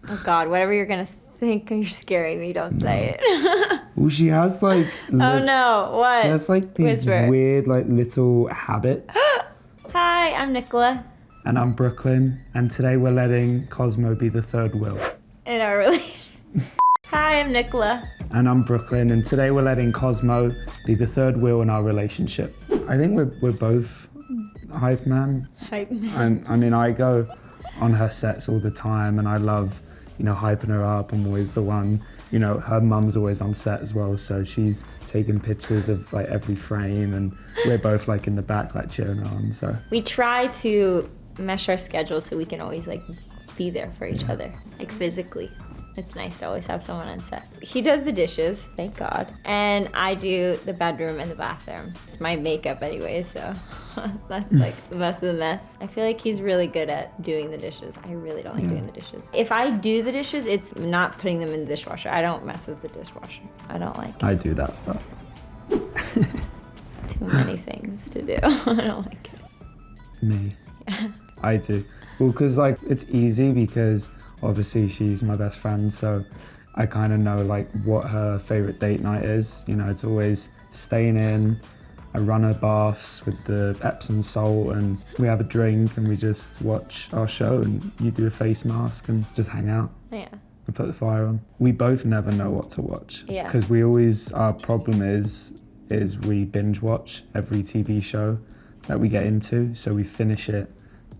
Oh God, whatever you're gonna think, you're scaring me. Don't say it. Well, she has like... Oh no, what? She has like these Whisper. weird like little habits. Hi, I'm Nicola. And I'm Brooklyn, and today we're letting Cosmo be the third wheel. In our relationship. Hi, I'm Nicola. And I'm Brooklyn, and today we're letting Cosmo be the third wheel in our relationship. I think we're both hype man. Hype man. I mean, I go on her sets all the time, and I love, hyping her up. I'm always the one. Her mum's always on set as well, so she's taking pictures of like every frame, and we're both like in the back like cheering her on. So we try to mesh our schedules so we can always like be there for each other, like physically. It's nice to always have someone on set. He does the dishes, thank God. And I do the bedroom and the bathroom. It's my makeup anyway, so that's like most of the mess. I feel like he's really good at doing the dishes. I really don't like doing the dishes. If I do the dishes, it's not putting them in the dishwasher. I don't mess with the dishwasher. I don't like it. I do that stuff. It's too many things to do. I don't like it. Me. I do. Well, because like it's easy because obviously she's my best friend, so I kind of know like what her favorite date night is. It's always staying in. I run her baths with the Epsom salt, and we have a drink and we just watch our show, and you do a face mask and just hang out. Yeah. And put the fire on. We both never know what to watch. Yeah. Because our problem is we binge watch every TV show that we get into, so we finish it.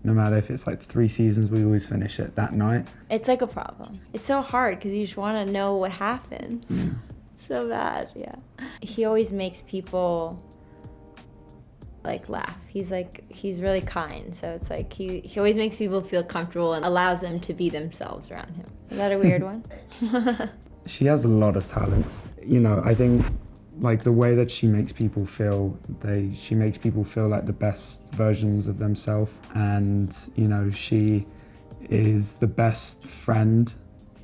No matter if it's like 3 seasons, we always finish it that night. It's like a problem. It's so hard because you just want to know what happens. So bad, yeah. He always makes people like laugh. He's really kind. So it's like he always makes people feel comfortable and allows them to be themselves around him. Is that a weird one? She has a lot of talents. I think like the way that she makes people feel, she makes people feel like the best versions of themselves, and she is the best friend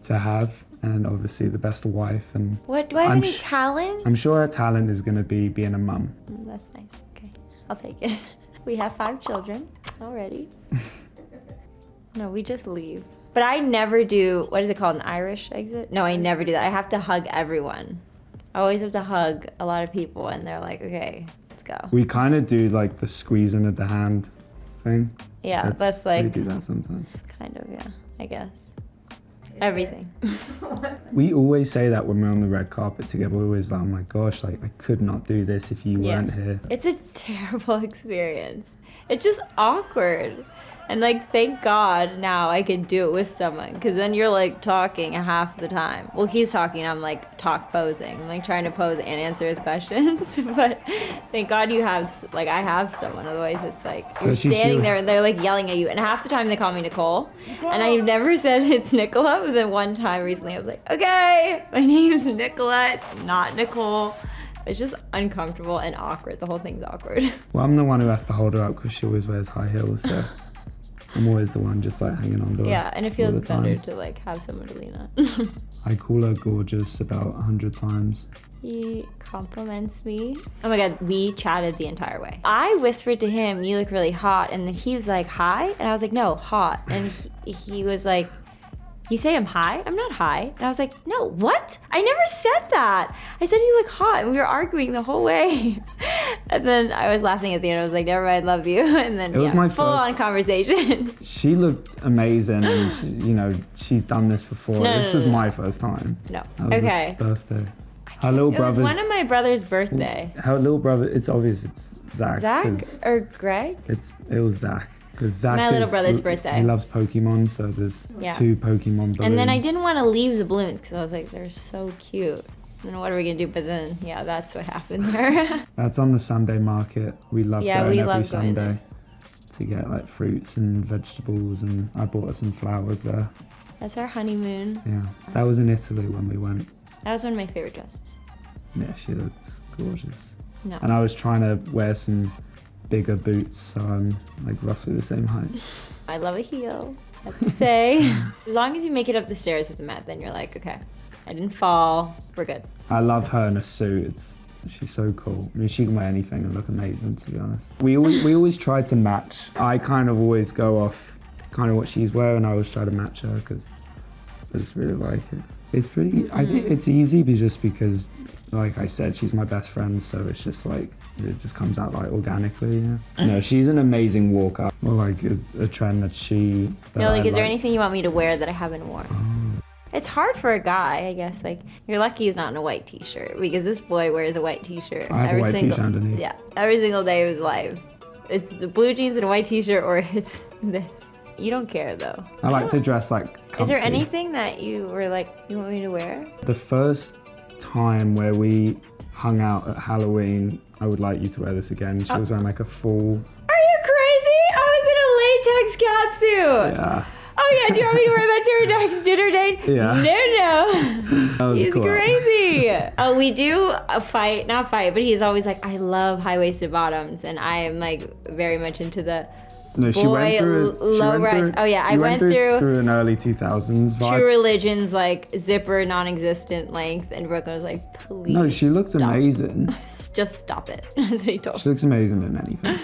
to have, and obviously the best wife. And what, do I have any talents? I'm sure her talent is going to be being a mum. That's nice. Okay, I'll take it. We have 5 children already. No, we just leave. But I never do, what is it called, an Irish exit? No, I never do that. I have to hug everyone. I always have to hug a lot of people, and they're like, okay, let's go. We kind of do like the squeezing of the hand thing. Yeah, that's like... We do that sometimes. Kind of, yeah, I guess. Everything. We always say that when we're on the red carpet together. We're always like, oh my gosh, like I could not do this if you weren't here. It's a terrible experience. It's just awkward. And like, thank God now I can do it with someone, because then you're like talking half the time. Well, he's talking, I'm like posing. I'm like trying to pose and answer his questions. But thank God I have someone. Otherwise it's like, you're standing there and they're like yelling at you. And half the time they call me Nicole. And I've never said it's Nicola. But then one time recently I was like, okay, my name's Nicola. It's not Nicole. It's just uncomfortable and awkward. The whole thing's awkward. Well, I'm the one who has to hold her up because she always wears high heels, so I'm always the one just like hanging on to her. Yeah, and it feels better to like have someone to lean on. I call her gorgeous about 100 times. He compliments me. Oh my God, we chatted the entire way. I whispered to him, you look really hot. And then he was like, hi? And I was like, no, hot. And he was like, you say I'm high? I'm not high. And I was like, no, what? I never said that. I said you look hot, and we were arguing the whole way. And then I was laughing at the end. I was like, never mind, love you. And then it was my full-on conversation. She looked amazing, and she's done this before. This was my first time. No. Okay. Birthday. Her little brother's. It was one of my brother's birthday. Her little brother. It's obvious. It's Zach's. Zach or Greg? It was Zach. Because Zach my little brother's birthday. He loves Pokemon, so there's 2 Pokemon balloons. And then I didn't want to leave the balloons because I was like, they're so cute. And what are we gonna do? But then, that's what happened there. That's on the Sunday market. We love going every Sunday there to get like fruits and vegetables, and I bought her some flowers there. That's our honeymoon. Yeah, that was in Italy when we went. That was one of my favorite dresses. Yeah, she looks gorgeous. No. And I was trying to wear some bigger boots, so I'm like roughly the same height. I love a heel, I have to say. As long as you make it up the stairs with the mat, then you're like, okay, I didn't fall, we're good. I love her in a suit. She's so cool. I mean, she can wear anything and look amazing, to be honest. We always try to match. I kind of always go off kind of what she's wearing. I always try to match her because I just really like it. It's pretty, I think it's easy just because, like I said, she's my best friend, so it's just like, it just comes out like organically, yeah. No, she's an amazing walker. Well, like, is a trend that she... No, like, is there anything you want me to wear that I haven't worn? Oh. It's hard for a guy, I guess. Like, you're lucky he's not in a white t-shirt, because this boy wears a white t-shirt. I have a white t-shirt underneath. Yeah, every single day of his life. It's the blue jeans and a white t-shirt, or it's this. You don't care, though. I like to dress like comfy. Is there anything that you were like, you want me to wear? The first time where we hung out at Halloween, I would like you to wear this again. She was wearing like a full... Are you crazy? I was in a latex catsuit. Yeah. Oh yeah, do you want me to wear that to our next dinner date? Yeah. No. He's crazy. Oh, we do a fight, not fight, but he's always like, I love high-waisted bottoms, and I am like very much into the No, she went through low-rise. Oh yeah, I went through an early 2000s vibe. True Religion's like zipper, non-existent length, and Brooklyn was like, please. No, she looked stop. amazing. Just stop it. That's what he told me. She looks amazing in anything.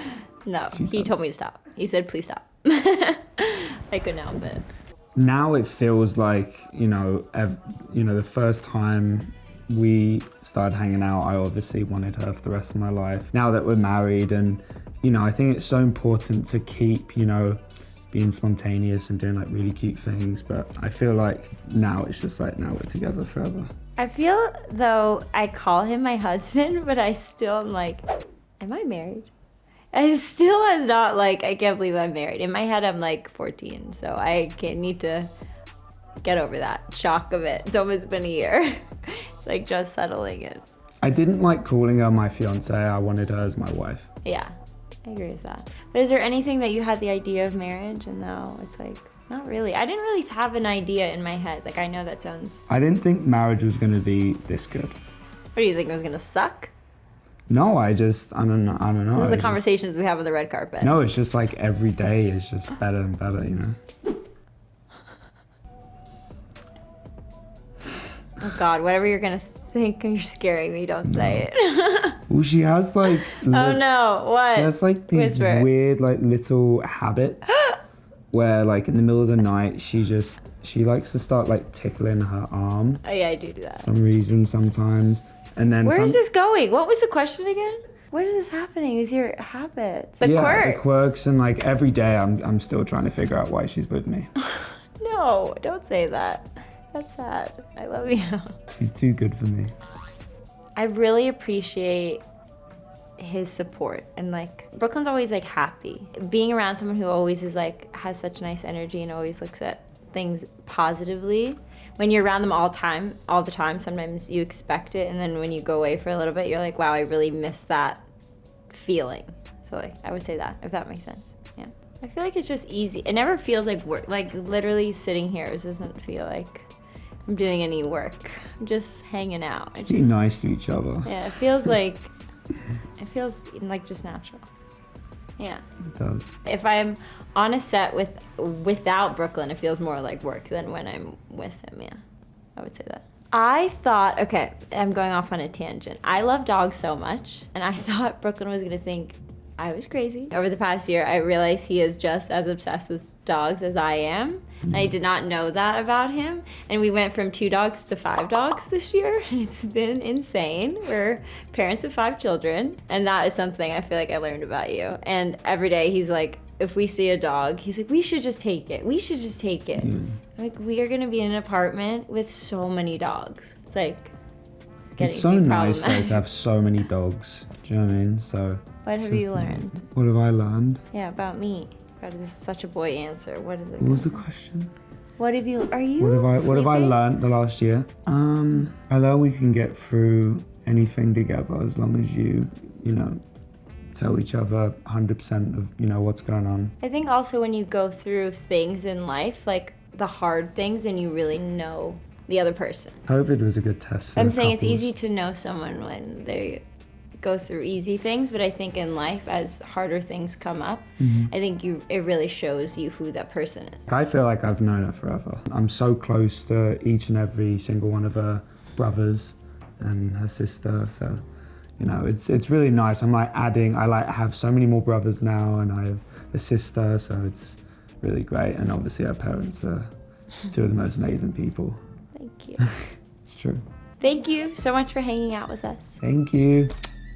No, he told me to stop. He said, please stop. I couldn't help it. Now it feels like, the first time we started hanging out, I obviously wanted her for the rest of my life. Now that we're married, and, I think it's so important to keep, being spontaneous and doing like really cute things. But I feel like now it's just like, now we're together forever. I feel though I call him my husband, but I still am like, am I married? I still is not like, I can't believe I'm married. In my head, I'm like 14, so I need to get over that shock of it. It's almost been a year. It's like just settling in. I didn't like calling her my fiance. I wanted her as my wife. Yeah, I agree with that. But is there anything that you had the idea of marriage and now it's like, not really. I didn't really have an idea in my head. Like, I know that sounds... I didn't think marriage was going to be this good. What do you think, it was going to suck? No, I don't know. This is the conversations we have on the red carpet. No, it's just like every day is just better and better, Oh God, whatever you're gonna think, you're scaring me, don't say it. Well, she has like... Oh no, what? She has like these Whisper. weird like little habits where like in the middle of the night, she likes to start like tickling her arm. Oh yeah, I do that. For some reason sometimes. And then Where is this going? What was the question again? What is this happening with your habits? The quirks. The quirks, and like every day I'm still trying to figure out why she's with me. No, don't say that. That's sad. I love you. She's too good for me. I really appreciate his support, and like Brooklyn's always like happy. Being around someone who always is like has such nice energy and always looks at things positively. When you're around them all the time, sometimes you expect it, and then when you go away for a little bit, you're like, wow, I really miss that feeling. So like, I would say that, if that makes sense. Yeah. I feel like it's just easy. It never feels like work. Like literally sitting here, it doesn't feel like I'm doing any work. I'm just hanging out. Just be nice to each other. Yeah, it feels like just natural. Yeah. It does. If I'm on a set without Brooklyn, it feels more like work than when I'm with him, yeah. I would say that. I thought, okay, I'm going off on a tangent. I love dogs so much, and I thought Brooklyn was gonna think I was crazy. Over the past year, I realized he is just as obsessed with dogs as I am. And I did not know that about him. And we went from 2 dogs to 5 dogs this year. It's been insane. We're parents of 5 children. And that is something I feel like I learned about you. And every day he's like, if we see a dog, he's like, we should just take it. We should just take it. Like, we are gonna be in an apartment with so many dogs. It's like, it's so nice though to have so many dogs. Do you know what I mean? So what have you learned? What have I learned? Yeah, about me. God, this is such a boy answer. What is it? What was the question? What have you? Are you? What have I learned the last year? I learned we can get through anything together as long as you tell each other 100% of what's going on. I think also when you go through things in life, like the hard things, and you really know the other person. COVID was a good test for I'm saying couples. It's easy to know someone when they go through easy things, but I think in life, as harder things come up, I think it really shows you who that person is. I feel like I've known her forever. I'm so close to each and every single one of her brothers and her sister, so it's really nice. I have so many more brothers now, and I have a sister, so it's really great. And obviously her parents are two of the most amazing people. Thank you. It's true. Thank you so much for hanging out with us. Thank you.